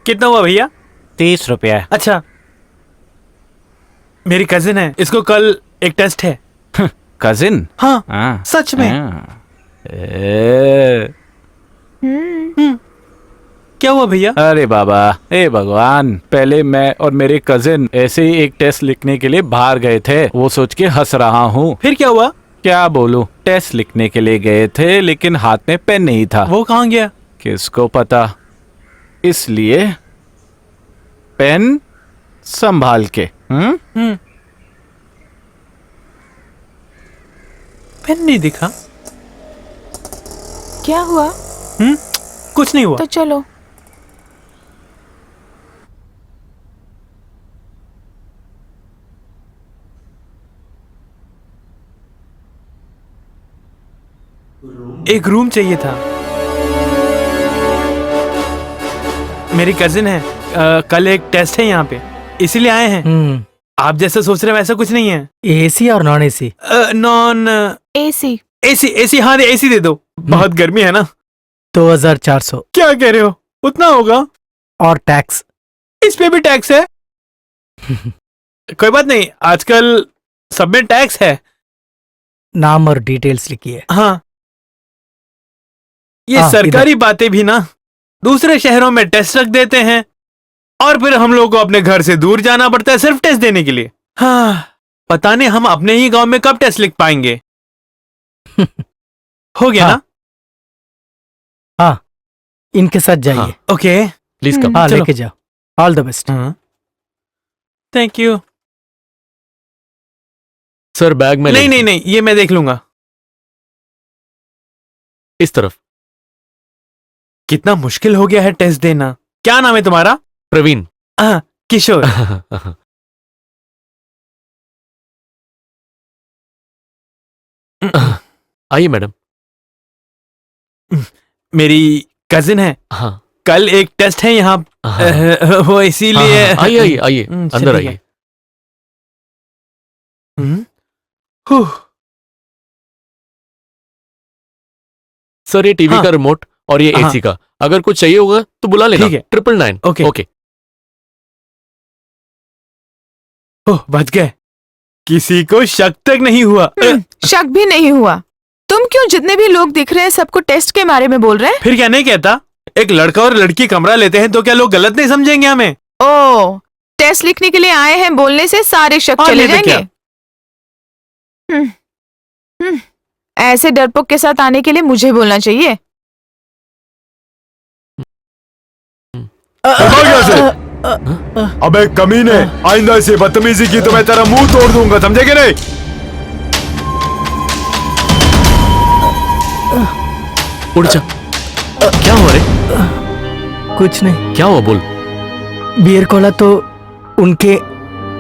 कितना हुआ भैया? 30 रुपया। अच्छा, मेरी कजिन है, इसको कल एक टेस्ट है। कजिन? हाँ, सच में। क्या हुआ भैया? अरे बाबा, हे भगवान, पहले मैं और मेरे कजिन ऐसे ही एक टेस्ट लिखने के लिए बाहर गए थे। वो सोच के हंस रहा हूँ। फिर क्या हुआ? क्या बोलूं, टेस्ट लिखने के लिए गए थे लेकिन हाथ में पेन नहीं था। वो कहाँ गया? किसको पता, इसलिए पेन संभाल के। पेन नहीं दिखा। क्या हुआ? कुछ नहीं हुआ। तो चलो। एक रूम चाहिए था। मेरी कजिन है, कल एक टेस्ट है यहाँ पे, इसीलिए आए हैं। आप जैसा सोच रहे हैं वैसा कुछ नहीं है। एसी और non AC? Non AC. AC. AC, हाँ एसी दे दो, बहुत गर्मी है ना। 2400। क्या कह रहे हो, उतना होगा? और टैक्स? इस पे भी टैक्स है? कोई बात नहीं, आजकल सब में टैक्स है। नाम और डिटेल्स लिखिए। हाँ, ये हाँ, सरकारी बातें भी ना दूसरे शहरों में टेस्ट रख देते हैं और फिर हम लोग को अपने घर से दूर जाना पड़ता है सिर्फ टेस्ट देने के लिए। हाँ, पता नहीं हम अपने ही गांव में कब टेस्ट लिख पाएंगे। हो गया हाँ, ना? हाँ, इनके साथ जाइए। हाँ, ओके, प्लीज कम। हाँ, चलो। लेके जाओ। All the best. Thank you. Sir bag में नहीं नहीं नहीं, ये मैं देख लूंगा। इस तरफ। कितना मुश्किल हो गया है टेस्ट देना। क्या नाम है तुम्हारा? प्रवीण। किशोर। आइए मैडम। मेरी कजिन है, हाँ कल एक टेस्ट है यहाँ, हाँ, वो इसीलिए। आइए आइए आइए, अंदर ठीक है। आइए। सर ये टीवी हाँ। का रिमोट और ये हाँ। एसी का, अगर कुछ चाहिए होगा तो बुला लेना। ठीक है। 999। ओके। ओके। ओह, बच गए, किसी को शक तक नहीं हुआ। शक भी नहीं हुआ। तुम क्यों जितने भी लोग दिख रहे हैं सबको टेस्ट के बारे में बोल रहे हैं? फिर क्या नहीं कहता? एक लड़का और लड़की कमरा लेते हैं तो क्या लोग गलत नहीं समझेंगे हमें? ओ, टेस्ट लिखने के लिए आए हैं बोलने से सारे शक और चले नहीं तो जाएंगे। ऐसे डरपोक के साथ आने के लिए मुझे बोलना चाहिए। भाग यहाँ से। अबे कमीने, आइंदा से बदतमीजी की तो मैं तेरा मुंह तोड़ दूंगा, समझे कि नहीं? उड़ जा। क्या हुआ रे? कुछ नहीं। क्या हुआ बोल। बियर कोला तो उनके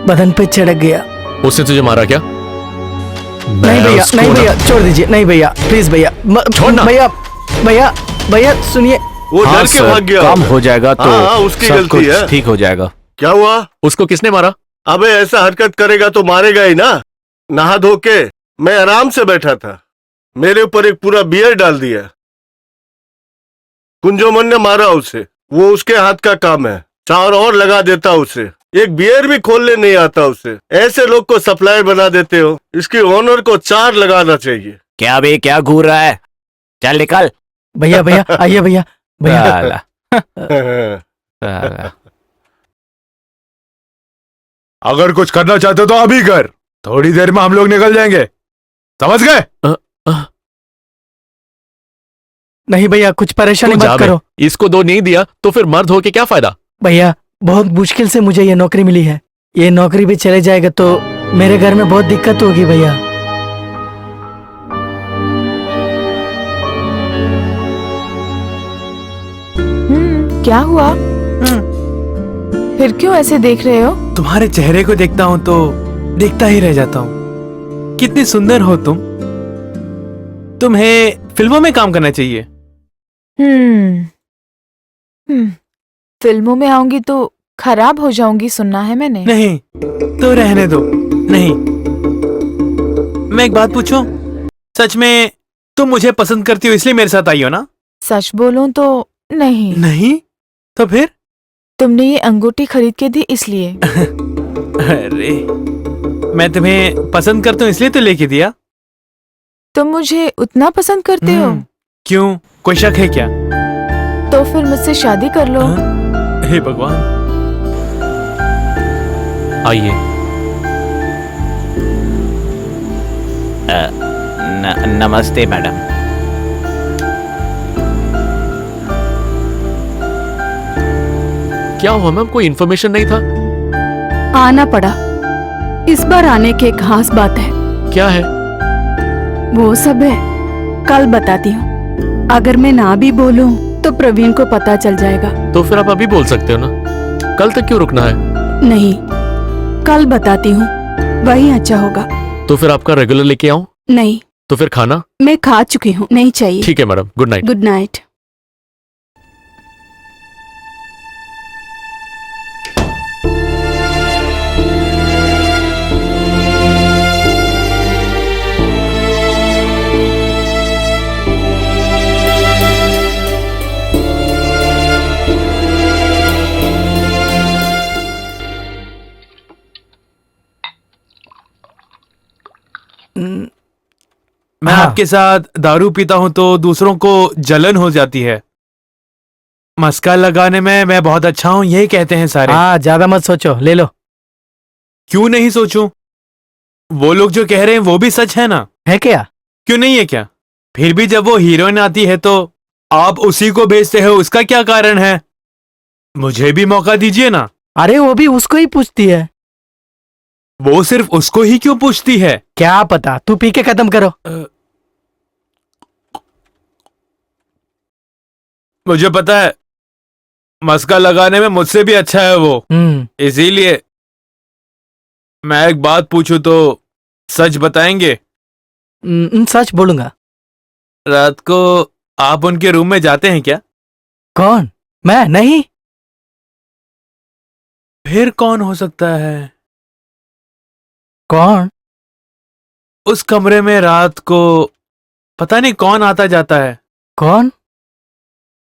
बदन पे चढ़क गया। उसने तुझे मारा क्या? नहीं भैया, नहीं भैया, छोड़ दीजिए। नहीं भैया, प्लीज भैया, छोड़ना। भैया, भैया, भैया सुनिए। वो हाँ डर के सर, भाग गया। काम हो जाएगा तो हाँ, उसकी सब गलती कुछ है। ठीक हो जाएगा। क्या हुआ? उसको किसने मारा? अबे ऐसा हरकत करेगा तो मारेगा ही ना। नहा धो के मैं आराम से बैठा था, मेरे ऊपर एक पूरा बियर डाल दिया। कुंजोमन ने मारा उसे, वो उसके हाथ का काम है। 4 और लगा देता उसे, एक बियर भी खोलने नहीं आता उसे। ऐसे लोग को सप्लायर बना देते हो। इसकी ओनर को 4 लगाना चाहिए। क्या बे, क्या घूर रहा है? चल निकल। भैया, भैया, आइए भैया, भैया। साला, साला। अगर कुछ करना चाहते हो तो अभी कर, थोड़ी देर में हम लोग निकल जाएंगे, समझ गए? नहीं भैया, कुछ परेशानी तू जा मत बे। करो। इसको 2 नहीं दिया तो फिर मर्द होके क्या फायदा? भैया, बहुत मुश्किल से मुझे ये नौकरी मिली है। ये नौकरी भी चले जाएगा तो मेरे घर में बहुत दिक्कत होगी भैया। क्या हुआ? फिर क्यों ऐसे देख रहे हो? तुम्हारे चेहरे को देखता हूँ तो देखता ही रह जाता हूँ। कितनी सुंदर हो तुम। तुम्हें फिल्मों में काम करना चाहिए। फिल्मों में आऊंगी तो खराब हो जाऊंगी, सुनना है मैंने। नहीं तो रहने दो। नहीं, मैं एक बात पूछूं? सच में तुम मुझे पसंद करती हो इसलिए मेरे साथ आई हो ना? सच बोलूं तो नहीं। नहीं तो फिर? तुमने ये अंगूठी खरीद के दी इसलिए। अरे मैं तुम्हें पसंद करता हूँ इसलिए तो लेके दिया। तुम मुझे उतना पसंद करते हो क्यों, कोई शक है क्या? तो फिर मुझसे शादी कर लो। हे भगवान। आइए। नमस्ते मैडम। क्या हुआ मैम, कोई इन्फॉर्मेशन नहीं था? आना पड़ा। इस बार आने की एक खास बात है। क्या है? वो सब है, कल बताती हूँ। अगर मैं ना भी बोलूँ तो प्रवीण को पता चल जाएगा। तो फिर आप अभी बोल सकते हो ना, कल तक क्यों रुकना है? नहीं, कल बताती हूँ, वही अच्छा होगा। तो फिर आपका रेगुलर लेके आऊं? नहीं, तो फिर खाना? मैं खा चुकी हूँ, नहीं चाहिए। ठीक है madam, good night. Good night. मैं हाँ। आपके साथ दारू पीता हूं तो दूसरों को जलन हो जाती है। मस्का लगाने में मैं बहुत अच्छा हूं, यही कहते हैं सारे। हाँ, ज्यादा मत सोचो, ले लो। क्यों नहीं सोचूं? वो लोग जो कह रहे हैं वो भी सच है ना? है क्या? क्यों नहीं है क्या? फिर भी जब वो हीरोइन आती है तो आप उसी को भेजते हो, उसका क्या कारण है? मुझे भी मौका दीजिए ना। अरे वो भी उसको ही पूछती है। वो सिर्फ उसको ही क्यों पूछती है? क्या पता, तू पी के खत्म करो। मुझे पता है, मस्का लगाने में मुझसे भी अच्छा है वो, इसीलिए मैं एक बात पूछूं तो सच बताएंगे? सच बोलूंगा। रात को आप उनके रूम में जाते हैं क्या? कौन? मैं नहीं। फिर कौन हो सकता है? कौन? उस कमरे में रात को पता नहीं कौन आता जाता है। कौन?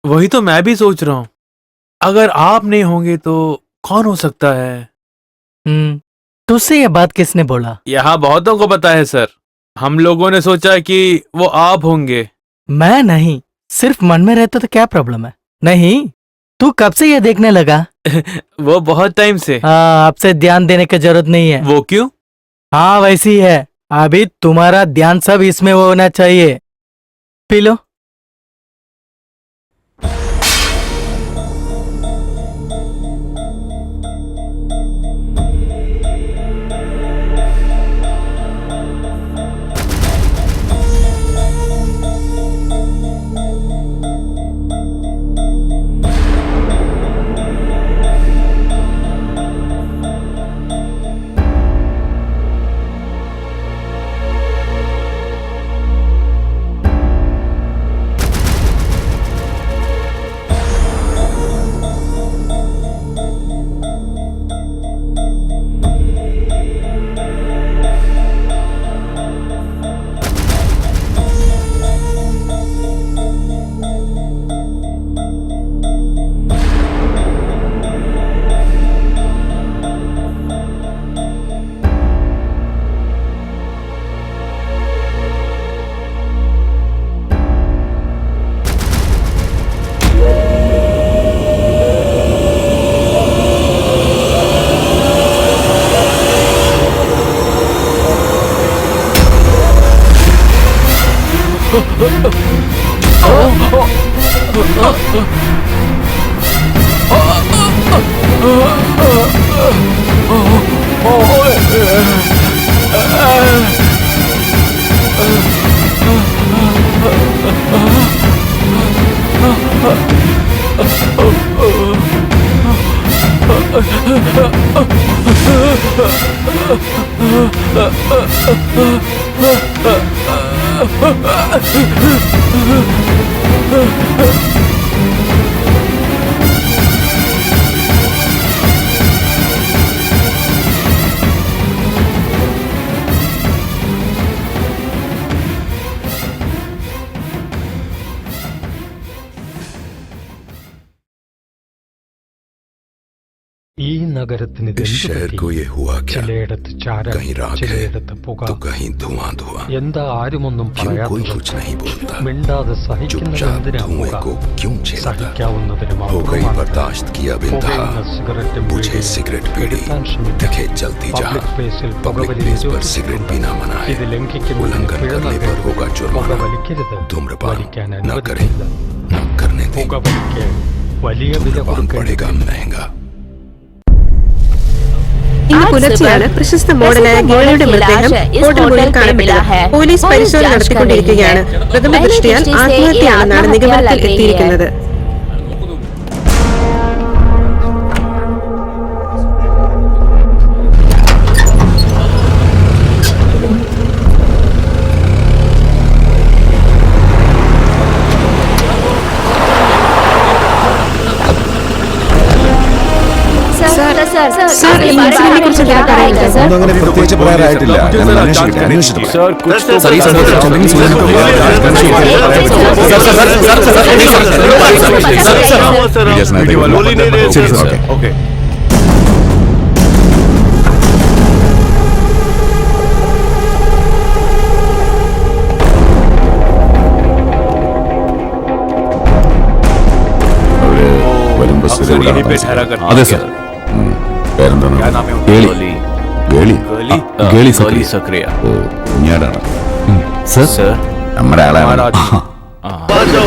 वही तो मैं भी सोच रहा हूं। अगर आप नहीं होंगे तो कौन हो सकता है? तुझसे ये बात किसने बोला? यहाँ बहुतों को पता है सर। हम लोगों ने सोचा कि वो आप होंगे। मैं नहीं, सिर्फ मन में रहता तो क्या प्रॉब्लम है? नहीं, तू कब से ये देखने लगा? वो बहुत टाइम से। हाँ, अब से ध्यान देने की जरूरत नहीं है। वो क्यों? हाँ, वैसी है। अभी तुम्हारा ध्यान सब इसमें होना चाहिए। P low. നഗരത്തിന് इस शहर को ये हुआ क्या? ചിലയിടത്ത് ചാരം कहीं राख है ചിലയിടത്ത് പുക तो कहीं धुआं धुआं। എന്താ ആരുമൊന്നും क्यों कोई പറയാത്തത് कुछ नहीं बोलता? മിണ്ടാതെ സഹിക്കുന്നത് चुपचाप എന്തിനാ धुएं പുക को क्यों झेलता? സഹിക്കാവുന്നതിന് हो गई മാത്രമാണ് बर्दाश्त की अब इंतहा। പുകയുന്ന സിഗരറ്റും मुझे ബീഡിയും सिगरेट पीड़ी എടുക്കാൻ ശ്രമിക്കാം. दिखे चलती जहाँ പബ്ലിക് പ്ലേസിൽ पब्लिक പുകവലി प्लेस पर നിരോധിച്ചിട്ടുണ്ട്. सिगरेट पीना मना है। ഇത് ലംഘിക്കുന്നതിന് उल्लंघन പിഴ करने पर നൽകരുത്. होगा പുക जुर्माना। വലിക്കരുത് धूम्रपान വലിക്കാൻ न करें അനുവദിക്കില്ല. न करने दें। പുകവലിക്ക് വലിയ വില धूम्रपान पड़ेगा കൊടുക്കേണ്ടി महंगा। ഇന്ന് പുലർച്ചെയാണ് പ്രശസ്ത മോഡലായ ഗേളിയുടെ മൃതദേഹം ഹോട്ടൽ മുറിയിൽ കാണപ്പെട്ടത്. പോലീസ് പരിശോധന നടത്തിക്കൊണ്ടിരിക്കുകയാണ്. പ്രഥമ ദൃഷ്ടിയാൽ ആത്മഹത്യയാണെന്നാണ് നിഗമനത്തിൽ എത്തിയിരിക്കുന്നത്. സർ, ഈ ഇൻസിഡന്റിനെ കുറിച്ച് എന്തെങ്കിലും പറയാനുണ്ടോ സർ? ഒന്നും അങ്ങനെ പ്രത്യേകിച്ച് പറയാറായിട്ടില്ല. ഞാൻ അന്വേഷിച്ചിട്ട് सर कुछ तो सर, बताइए। गोली नहीं दे ശരി, सर। ഓക്കെ. ओके അവര് വരുമ്പോ अक्सर സ്ഥിരം यहीं पे ഇവിടെ ठहरा करते അതെ हैं। സർ. പേരെന്താണ്? क्या नाम है उनका? ഗേളി. गोली ഗേളി. गोली ഗേളി गोली സക്രിയ. सक्रिय ഓ, കുഞ്ഞാടാണ്. സർ, सर നമ്മുടെ ആളാണ്. हमारा आदमी। ആഹാ. मारो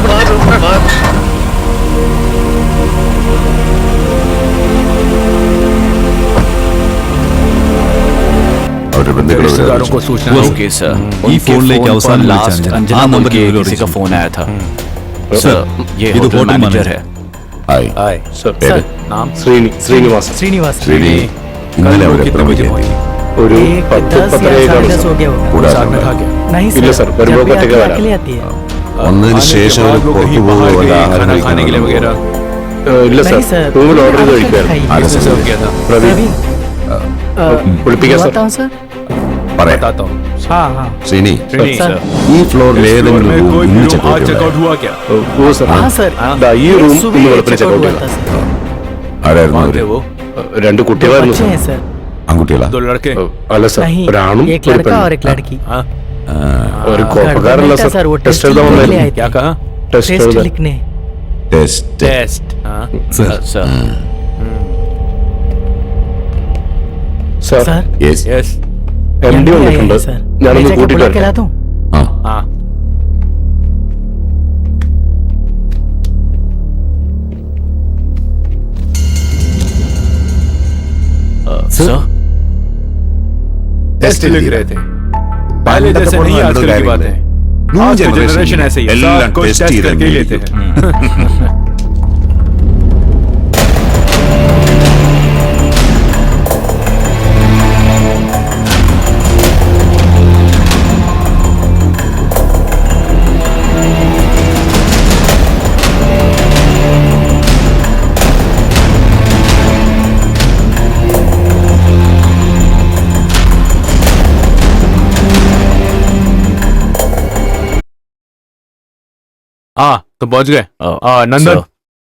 मारो मारो। അവരുടെ ബന്ധുക്കൾ रिश्तेदारों को सूचना दो। ओके सर ഈ ഫോണിലേക്ക് അവസാനം വിളിച്ച लास्ट अंजना। अंजना हाँ, नाम नंबर के नहीं किसी का लो, फोन आया था सर, सर ये ये तो होटल होटल मैनेजर मैनेजर है ഹായ്. हाय പേര്? नाम श्रीनिवास श्रीनिवास ശ്രീനി. ഇന്നലെ वो അവർ कितने എത്ര बजे മണിക്ക് पहुंची? ഒരു एक 10 या 10:30 हो गया होगा। കൂടാതെ साथ में था क्या? नहीं इल्ले सर, सर, पर जब वो भी कटेगा आती है, वाला। अकेले आती है। വന്നതിന് आने ശേഷം के അവർ बाद वो പുറത്തു कहीं പോകുക बाहर വല്ല गई, ആഹാരം खाना खाने के लिए കഴിക്കാനോ? वगैरह ഇല്ല नहीं സർ सर, റൂമിൽ ഓർഡർ ചെയ്ത് आके കഴിക്കുകയാണ് खाइए। ആരാ किसने സർ? सर्व किया था? പ്രവീൺ कुछ बताता हूँ सर। പറയാം. बताता हूँ हाँ हाँ श्रीनी सर। ഈ ഫ്ലോറിൽ फ्लोर ഏതെങ്കിലും में room कोई ഇന്ന് रूम check आज out चेकआउट ചെയ്തോ? हुआ क्या? ഓ സർ हाँ सर, ദാ ഈ റൂം सुबह ഇന്ന് ही വെളുപ്പിന് check out ചെക്കൗട്ട് हुआ ചെയ്തു था सर। ആരായിരുന്നു कौन അവര്? थे वो? രണ്ട് കുട്ടികളായിരുന്നു बच्चे സർ हैं सर। ആൺകുട്ടികളാ? दो लड़के അല്ല സർ नहीं, ഒരാണും एक ഒരു लड़का और പെണ്ണും एक लड़की। हाँ ഒരു हाँ, കോപ്പക്കാരല്ല लड़का नहीं था സർ सर, वो ടെസ്റ്റ് टेस्ट എഴുതാൻ लिखने के लिए വന്നായിരുന്നു आए थे। क्या कहा? ടെസ്റ്റ് टेस्ट എഴുതാൻ लिखने। ടെസ്റ്റ്. टेस्ट हाँ sir. Sir sir sir yes. Yes M D MD आए വന്നിട്ടുണ്ട് हैं, सर। ഞാനൊന്ന് मैं जाकर കൂട്ടിട്ട് बुला के വരാം लाता हूँ। ആ. हाँ सर टेस्ट लिख रहे थे पहले പണ്ടത്തെ जैसे പോലെ नहीं നല്ല आजकल की കാര്യമില്ല. बातें ന്യൂ आज की ജനറേഷൻ जनरेशन ऐसे ही है എല്ലാം सब कुछ ടെസ്റ്റ് टेस्ट ചെയ്ത് करके ही लेते हैं हाँ तो पहुंच गए नंदन सर।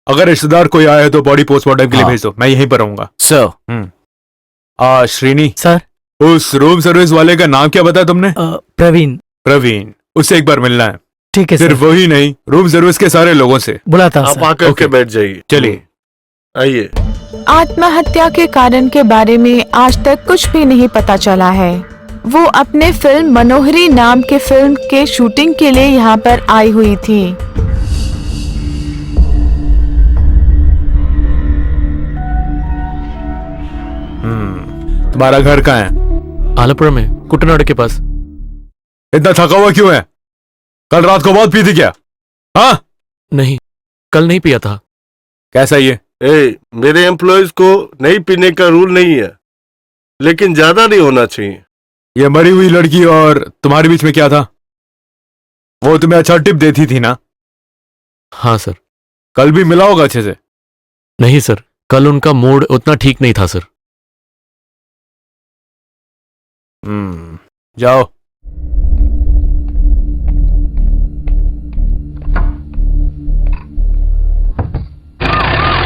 अगर रिश्तेदार कोई आया है तो बॉडी पोस्टमार्टम के लिए हाँ। भेज दो मैं यहीं पर रहूंगा सर श्रीनी सर उस रूम सर्विस वाले का नाम क्या बताया तुमने प्रवीण। प्रवीण उससे एक बार मिलना है ठीक है सिर्फ सर, वही नहीं रूम सर्विस के सारे लोगों से बुलाता हूँ आप सर। आकर के ओके। बैठ जाइए चलिए आइए आत्महत्या के कारण के बारे में आज तक कुछ भी नहीं पता चला है। वो अपने फिल्म मनोहरी नाम के फिल्म के शूटिंग के लिए यहाँ पर आई हुई थी। तुम्हारा घर कहाँ है? आलपुरा में कुटनाड़ के पास। इतना थका हुआ क्यों है? कल रात को बहुत पी थी क्या? हाँ नहीं कल नहीं पिया था। कैसा ये? मेरे एम्प्लॉयज को नहीं पीने का रूल नहीं है लेकिन ज्यादा नहीं होना चाहिए। ये मरी हुई लड़की और तुम्हारे बीच में क्या था? वो तुम्हें अच्छा टिप देती थी ना? हाँ सर। कल भी मिला होगा अच्छे से? नहीं सर कल उनका मूड उतना ठीक नहीं था सर। जाओ